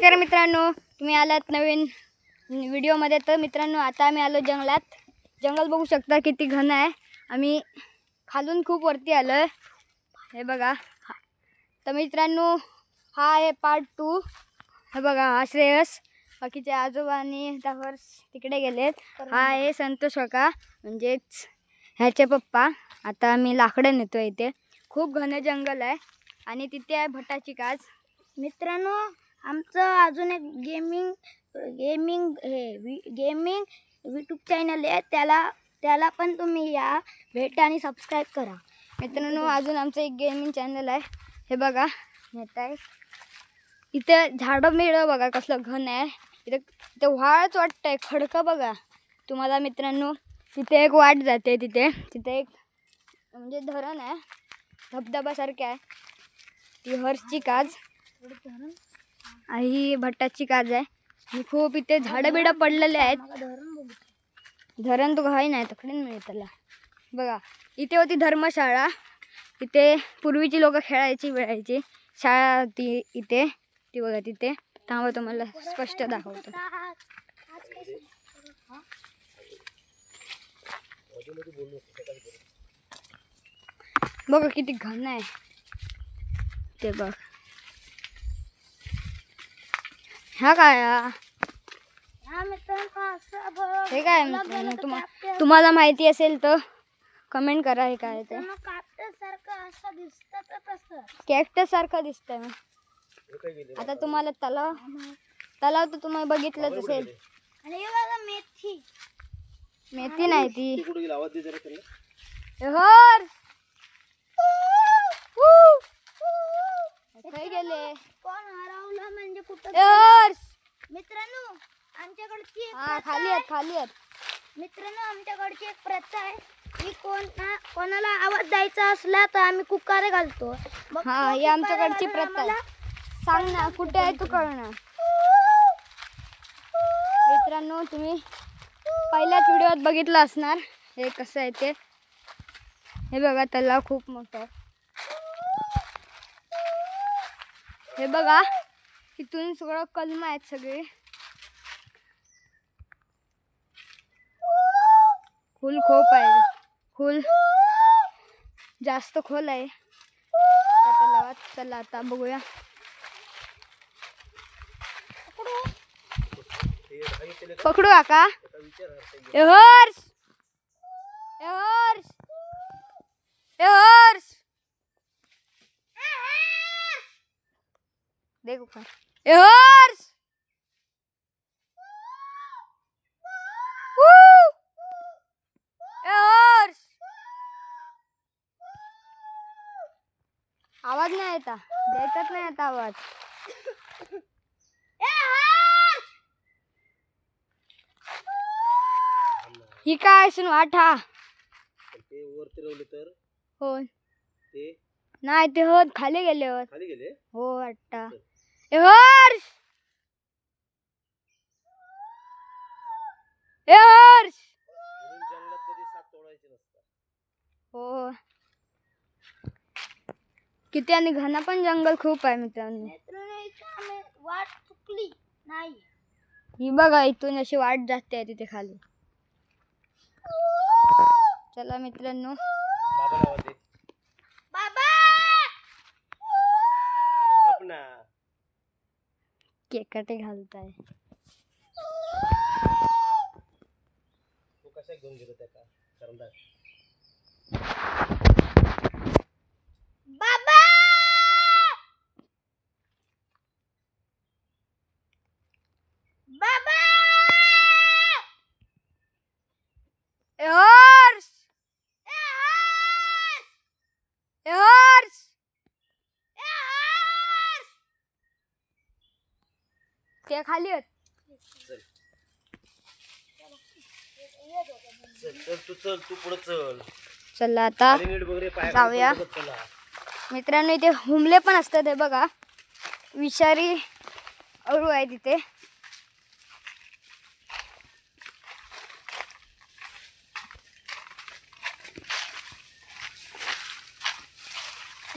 नमस्कार मित्रांनो, तुम्ही आलात नवीन व्हिडिओमध्ये. तर मित्रांनो, आता आम्ही आलो जंगलात. जंगल बघू शकता किती घन आहे. आम्ही खालून खूप वरती आलोय, हे बघा. तर मित्रांनो, हा आहे पार्ट 2. हे बघा, हा श्रेयस, बाकीचे आजोबा आणि त्यावर तिकडे गेलेत. हा आहे संतोष काका, म्हणजेच ह्याचे पप्पा. आता आम्ही लाकडं नेतो. इथे खूप घन जंगल आहे आणि तिथे आहे भटाची काज. मित्रांनो, आमचं अजून एक गेमिंग यूट्यूब चॅनल आहे, त्याला पण तुम्ही या भेटा आणि सबस्क्राईब करा. मित्रांनो, अजून आमचं एक गेमिंग चॅनल आहे. हे बघा, नेत आहे. इथे झाडं मिळं बघा कसलं घन आहे. इथे व्हाळच वाटतंय, खडकं बघा तुम्हाला. मित्रांनो, तिथे एक वाट जाते. तिथे एक म्हणजे धरण आहे, धबधबासारखे आहे. ती हर्षची काज ही भट्टाची काज आहे. आणि खूप इथे झाडं बिडं पडलेले आहेत. धरण तो घाई नाही तकडे मिळेल त्याला. बघा, इथे होती धर्मशाळा. इथे पूर्वीची लोक खेळायची वेळायची शाळा होती इथे. ती बघा तिथे. थांबा, तुम्हाला स्पष्ट दाखवतो. बघा किती घन आहे ते. बघ, हा काय हे काय मित्रांनो, तुम्हाला माहिती असेल तर कमेंट करा. हे काय ते कॅक्टस सारखं दिसतंय. आता तुम्हाला तलाव तर तुम्ही बघितलंच असेल. मेथी नाही ती. काय गेले कोण हरवलं म्हणजे कुठं? मित्रांनो, आमच्याकडची खाली आहेत. मित्रांनो, आमच्याकडची एक प्रथा आहे की कोणाला आवाज द्यायचा असला तर आम्ही कुकारे घालतो. हा, ही आमच्याकडची प्रथा आहे. सांग ना, कुठे आहे तू, कळणार. मित्रांनो, तुम्ही पहिल्याच व्हिडिओत बघितलं असणार हे कसं आहे ते. हे बघा, तलाव खूप मोठं आहे. हे बघा, इथून सगळं कलम आहेत सगळे. खोल खूप आहे. खोल जास्त खोल आहे त्या तलावात. चला आता बघूया. पकडू काका. देखो का आवाज नाही येता, देतात नाही आता आवाज. ही काय असून वाटा हो नाही ते होत खाली गेले. हो वाटता. हो, किती आणि घन पण जंगल खूप आहे मित्रांनो. वाट चुकली नाही. ही बघा, इथून अशी वाट जाते तिथे खाली. चला मित्रांनो, बाबा केक काटे घालताय. बाबा बाबा ते खाली आहेत. तू पुढे चल. चला आता जाऊया. मित्रांनो, इथे हुमले पण असतात. हे बघा, विषारी अळू आहे तिथे.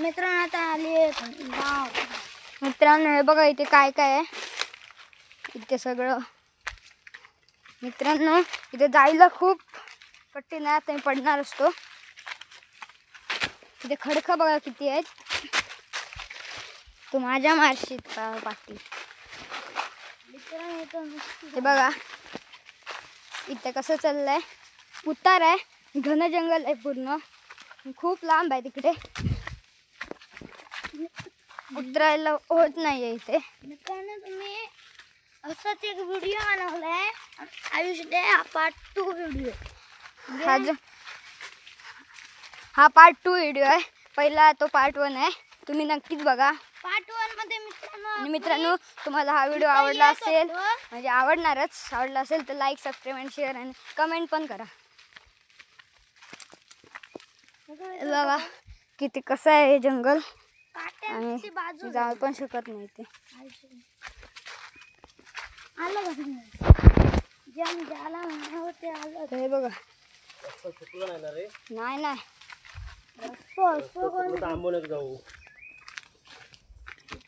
मित्रांनो, आता आली मित्रांनो, हे बघा इथे काय काय आहे. इथे सगळं मित्रांनो, इथे जायला खूप कठीण आहे, आता मी पडणार असतो. इथे खडकं बघा किती आहेत. तू माझ्या मारशीत का पाठी. हे बघा इथे कसं चाललंय, उतार आहे, घन जंगल आहे पूर्ण, खूप लांब आहे तिकडे, उतरायला होत नाहीये इथे. मित्रांनो तुम्ही असाच एक व्हिडिओ बनवलाय आयुष डे पार्ट 2 व्हिडिओ. हा पार्ट 2 व्हिडिओ आहे. पहिला तो पार्ट 1 आहे, तुम्ही नक्कीच बघा. पार्ट 1 मध्ये मित्रांनो आणि मित्रांनो, तुम्हाला हा व्हिडिओ आवडला असेल, म्हणजे आवडला असेल तर लाईक, सबस्क्राईब आणि शेअर आणि कमेंट पण करा. बघा किती कसं आहे हे जंगल, काट्याची बाजू आणि जाऊ पण शकत नाही ते. आलं का जम झाला होते आलं. तर हे बघा, रस्ता चुकला नाही ना रे. नाही रस्ता थांबून जाऊ.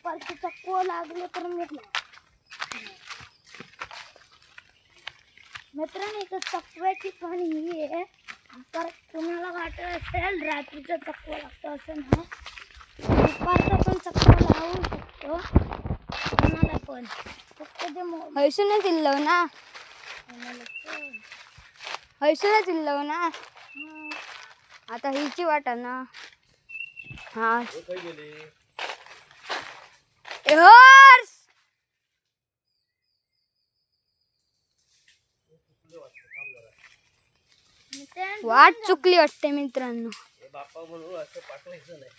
परत चक्को लागले तर मित्रांनो इथं चकव्याची पण ही आहे. तर तुम्हाला वाटत असेल रात्रीचा चक्को लागतो असं नाही, दुपारचा पण चक्को लावू शकतो कोणाला पण. फक्त जे हैसूनच इल्लव ना, हैसूनच इल्लव ना. आता हिची वाट आहे ना. हा हे काही गेले. ए हॉर्स, वाट चुकली वाटते मित्रांनो. हे बाप्पा म्हणून असं पाठवायचं नाही.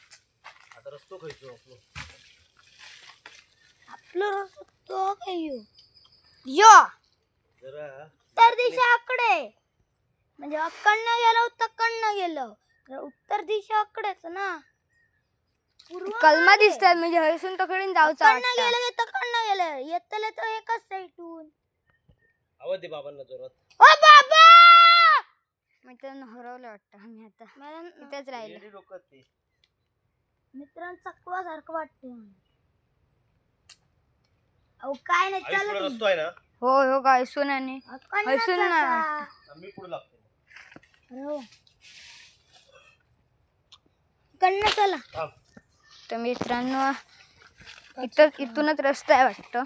आता रस्तो खायचो आपलं. आपलं रस्तो काही यो जरा उत्तर दिशाकडे, म्हणजे अक्कडनं गेलं उत्तरकडनं गेलं तर उत्तर दिशाकडेच ना. कलमा दिसतात, म्हणजे हैसून तकडीन जाऊचा कडनं गेलं की तकडनं गेलं, येतले तर एकच साईडून. आवाज दे बाबांना जोरात. ओ बाबा मित्रांनो, हरवलं वाटतं आम्ही आता, मला इथेच राहिलं. येडी डोकं ते. मित्रांनो चकवा सारखं वाटते. अहो काय नाही आईस पुढे चालत रस्तो आहे ना. हो हो का, हैसून आणि हैसून ना. मी पुढे लागतो. कडनं चला. थांब. तर मित्रांनो, इथूनच रस्ता आहे वाटतं.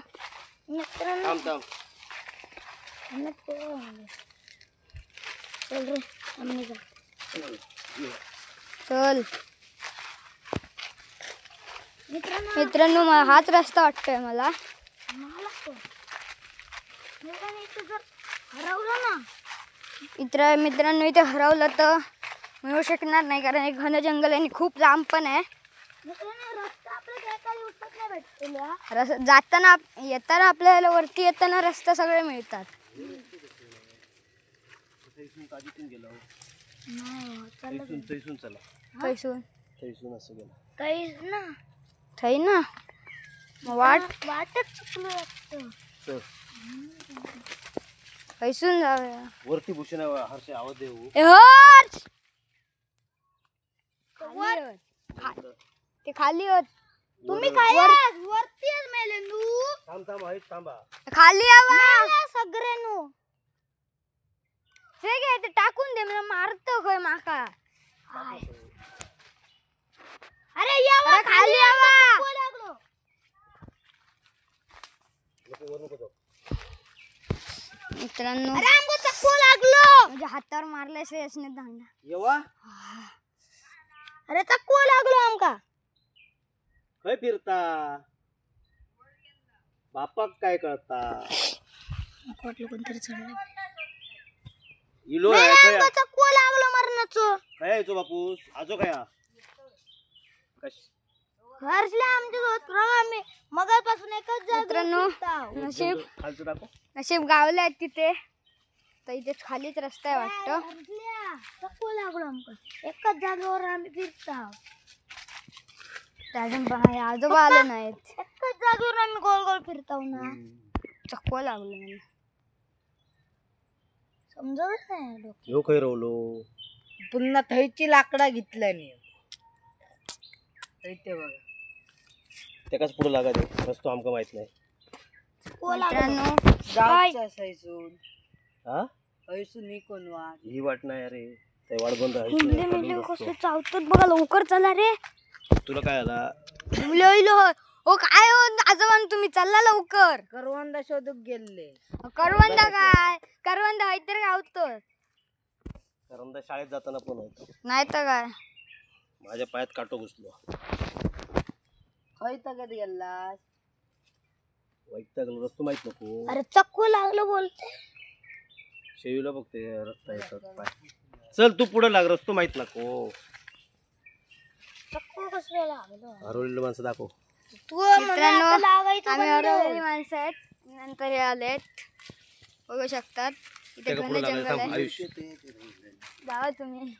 मित्रांनो थांब. चल रे आम्ही जा. चल मित्रांनो हाच रस्ता वाटतोय मला. मला पण. मित्रांनो इथे जर हरवलं ना, मित्रांनो इथे हरवलं तर मिळू शकणार नाही, कारण हे घन जंगल आहे आणि खूप लांब पण आहे. मित्रांनो रस्ता आपल्याला एका दिवसात नाही भेटतो. जाताना येताना आपल्याला वरती येताना रस्ता सगळे मिळतात. काजीतून गेलो. चला थैसून चला. कैसून थैसून असं गेलं. काहीच ना थई ना, मग वाटच चुकलं वाटतं. चल कैसून जाऊया. वरती भूषण हर्षे आवाज देऊ. ए हर्ष! ते खाली होत. तुम्ही काय वरतीच मेले नू. थांब आहेत थांबा. खाली यावा सगळ्यांनू. ते घे, ते टाकून दे, मला मारतो काय माका. अरे यावा खाली यावा. लागलो. नको जाऊ. मित्रांनो, अरे आमको चक्को लागलो. म्हणजे हातावर मारल्याशिवाय असणे दांडा. येवा अरे चक्को लागलो आमका. काय फिरता बापाक काय कळता. वाटलं कोणतरी चढलं. इलो आहे काय. आमका चक्को लागलो मरणाचं. काय यायचो बापूस आजो काय हर्षला आमच्या सोबत राहा. आम्ही मगापासून एकच मित्रांनो, नशीब खालचं दाखव. नशीब गावले आहेत तिथे, तर इथे खालीच रस्ता आहे वाटतं. चक्को लागलो आमका. एकच जागेवर आम्ही फिरता. अजून आजोबा आले नाहीत. एकच जागेवर आम्ही गोल गोल फिरताव ना. चक्को लागलं मला. समजत नाही लोक. ह्यो काय रवलो. पुन्हा थैची लाकडा घेतल्याने ते बघा. त्याकाच पुढे लागायचं रस्तो आमका माहित नाही. चकवा लागलो. मित्रांनो जाऊच्या असायचून हा ऐसून ही कोण वाट ही वाट नाही अरे ते वाट बंद आहे. मुंबले मेले कसले चावतात बघा. लवकर चला रे. तुला काय आला ओ काय हो आजोबा तुम्ही चालला लवकर. करवंदा शोधूक गेले. करवंदा काय करवंदा आहे तर गावतो कारण त्या शाळेत जाताना पण होतं नाही तर काय. माझ्या पायात काटो घुसलो. खय तगत गेलास वैतागलो रस्तो माहित नको. अरे चक्कू लागलं बोलते. शेवीला बघते रस्ता येतात पाय. चल तू पुढे लाग रस्तो माहित नको. चक्कू कसलं लागलं. हरवलेलं माणसं दाखव. तू मला मित्रांनो आता लावायचं आम्ही बंद. हरवलेली माणसं आहेत. नंतर हे आलेत बघू शकतात. इथे त्याला घन पुढे जंगल लागायचं आहे. आयुष्य. जावा तुम्ही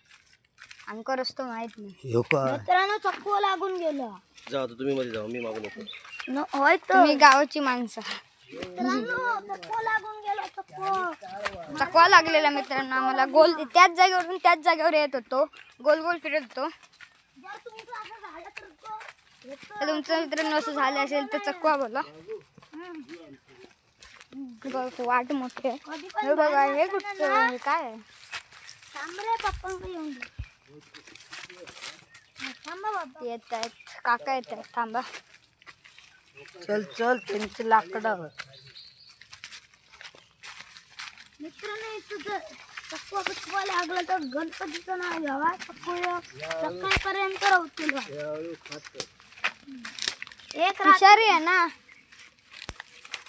आमका रस्तो माहित नाही. हो का मित्रांनो चक्कू लागून गेलं. जाऊ आता तुम्ही मध्ये जाऊ मी मागून येतो. होय तर तुम्ही गावाची माणसं. मित्रांनो चक्कू लागून गेलं. चक्कू चकवा लागलेला मित्रांनो आम्हाला. गोल त्याच जागेवरून त्याच जागेवर येत होतो. गोल गोल फिरत होतो. जर तुमचं असं झालं तर तर तुमचं मित्रांनो असं झालं असेल तर चकवा बोला. बघ, वाट मोठी आहे. कधी पण हे बघा हे बाहेर कुठचं जाताना हे काय आहे? थांब रे पप्पांकडे येऊन दे. थांबा बाबा. ते येत आहेत काका येत आहेत थांबा. चल चल त्यांची लाकडावर. मित्रांनो इथं जर चक्कू बिक्कू लागलं तर गणपतीचं नाव घ्यावा. चक्कू सकाळपर्यंत राहतील. एक रात हुशारी आहे ना.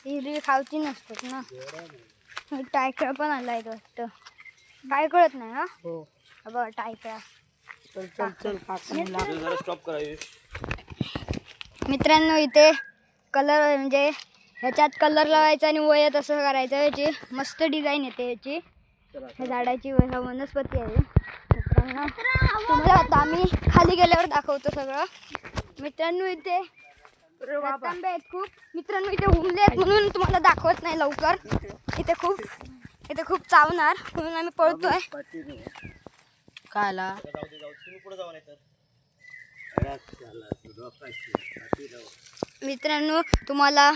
हिरवी खावची नसतात ना. टायकळा पण आलाय वाटतं. काय कळत नाही हा. हो हा बघा टायकळा. चल चल चल काकांना जरा स्टॉप करा. मित्रांनो इथे कलर म्हणजे ह्याच्यात कलर लावायचा आणि वयात असं करायचं. याची मस्त डिझाईन येते याची. ह्या झाडाची वनस्पती आहे मित्रांनो. तुम्हाला आता आम्ही खाली गेल्यावर दाखवतो सगळं. मित्रांनो इथे रतांबे आहेत खूप. मित्रांनो इथे हुमले आहेत म्हणून तुम्हाला दाखवत नाही लवकर. इथे खूप चावणार म्हणून आम्ही पळतोय. काय आला तुम्ही पुढे जाऊ नाही तर. मित्रांनो तुम्हाला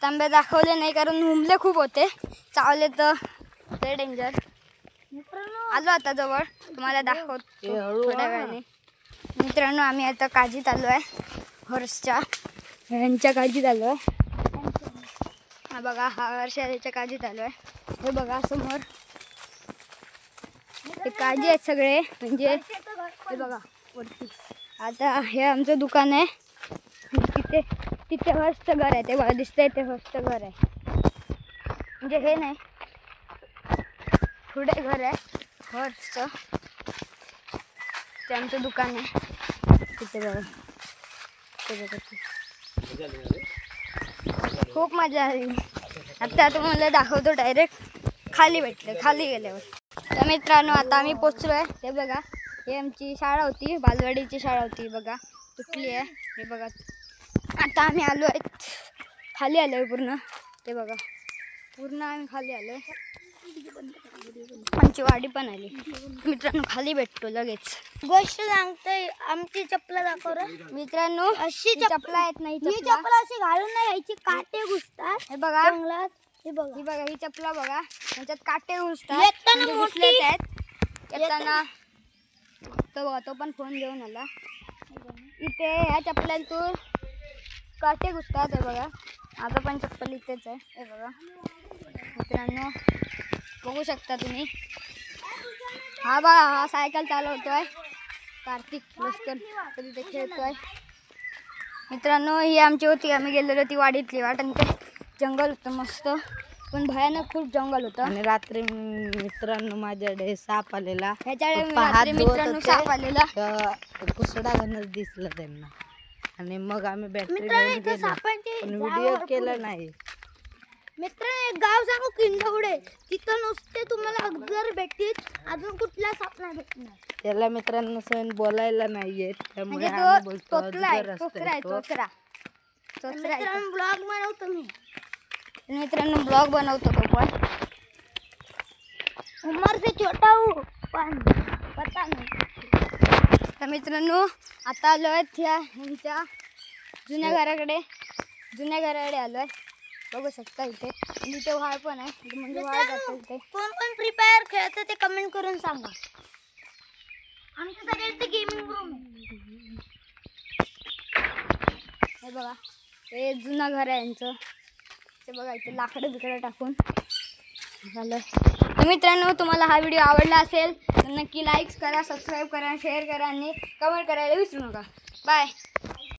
तांबे दाखवले नाही कारण हुमले खूप होते. चावले तर ते डेंजर. मित्रांनो आलो आता जवळ तुम्हाला दाखवतो ए, हळू थोड्या आ. वेळाने. मित्रांनो आम्ही आता काजीत आलो आहे. हर्षच्या ह्यांच्या काजीत आलो आहे. हा बघा हा हर्षच्या काजीत आलो आहे. हे बघा समोर हे काजी आहेत सगळे म्हणजे हे बघा वरती. आता हे आमचं दुकान आहे. तिथे तिथे हर्षचं घर आहे. ते बघा दिसतंय ते हर्षचं घर आहे. म्हणजे हे नाही पुढे घर आहे हर्षचं. ते आमचं दुकान आहे तिथे बघा. ते बघा ते. खूप मजा आली. आता तुम्हाला दाखवतो डायरेक्ट खाली भेटले खाली गेल्यावर. तर मित्रांनो आता आम्ही पोचलो आहे. ते बघा हे आमची शाळा होती बालवाडीची शाळा होती बघा तुटली आहे. हे बघा आता आम्ही आलो आहेत खाली आलो आहे पूर्ण. ते बघा पूर्ण आम्ही खाली आलो आहे. आमची वाडी पण आली. मित्रांनो खाली भेटतो लगेच. गोष्ट सांगतोय. आमची चप्पल दाखव रे. मित्रांनो अशी चपला आहेत नाही ही चपला. चप्पल अशी घालून नाही यायची. काटे घुसतात हे बघा जंगलात. हे बघा ही बघा ही चपला बघा त्याच्यात काटे घुसतात. येताना म्हणजे मोठी- घुसलेच आहेत. येताना तो बघा तो पण फोन घेऊन आला. इथे ह्या चपलांतून काटे घुसतात. हे बघा आता पण चप्पल इथेच आहे. हे बघा मित्रांनो बघू शकता तुम्ही. हा बघा हा सायकल चालवतोय कार्तिक लष्कर तिथे खेळतोय. मित्रांनो ही आमची होती. आम्ही गेलेलो ती वाडीतली वाट आणि ते जंगल होतं मस्त पण भयानक खूप जंगल होतं. आणि रात्री मित्रांनो माझ्याकडे साप आलेला. ह्याच्या पप्पा हात रात्री धुवत मित्रांनो होते. साप आलेला. तर कुसडा घनच दिसलं त्यांना. आणि मग आम्ही बॅटरी मित्रांनो घेऊन इथं गेलो सापांचे पण व्हिडिओ केला नाही. मित्रांनो एक गाव सांगू किंजवडे. तिथं नुसते तुम्हाला अगजर भेटतील. अजून कुठला साप नाही भेटणार. त्याला मित्रांनो सण बोलायला नाही येत त्यामुळे म्हणजे आम्ही तो बोलतो तोतला आहे अजगर तोचरा आहे असतोय तो. तोचरा तोचरा आहे मित्रांनो ब्लॉग बनवतो मी. तो. मित्रांनो ब्लॉग बनवतो तो पण. उमर से छोटा हूँ पण पता नहीं. तर मित्रांनो आता आलो आहेत ह्यांच्या जुन्या घराकडे आलो आहे. बघू शकता इथे आणि इथे व्हाळ पण आहे म्हणजे व्हाळ जातं इथे. कोण कोण फ्री फायर खेळतं ते कमेंट करून सांगा. आमच्या सगळ्यांचं गेमिंग रूम आहे. हे बघा हे जुनं घर आहे यांचं. ते बघा इथे लाकडं बिकडं टाकून झालं. तर मित्रांनो तुम्हाला हा व्हिडिओ आवडला असेल तर नक्की लाईक करा, सबस्क्राईब करा, शेअर करा आणि कमेंट करायला विसरू नका. बाय.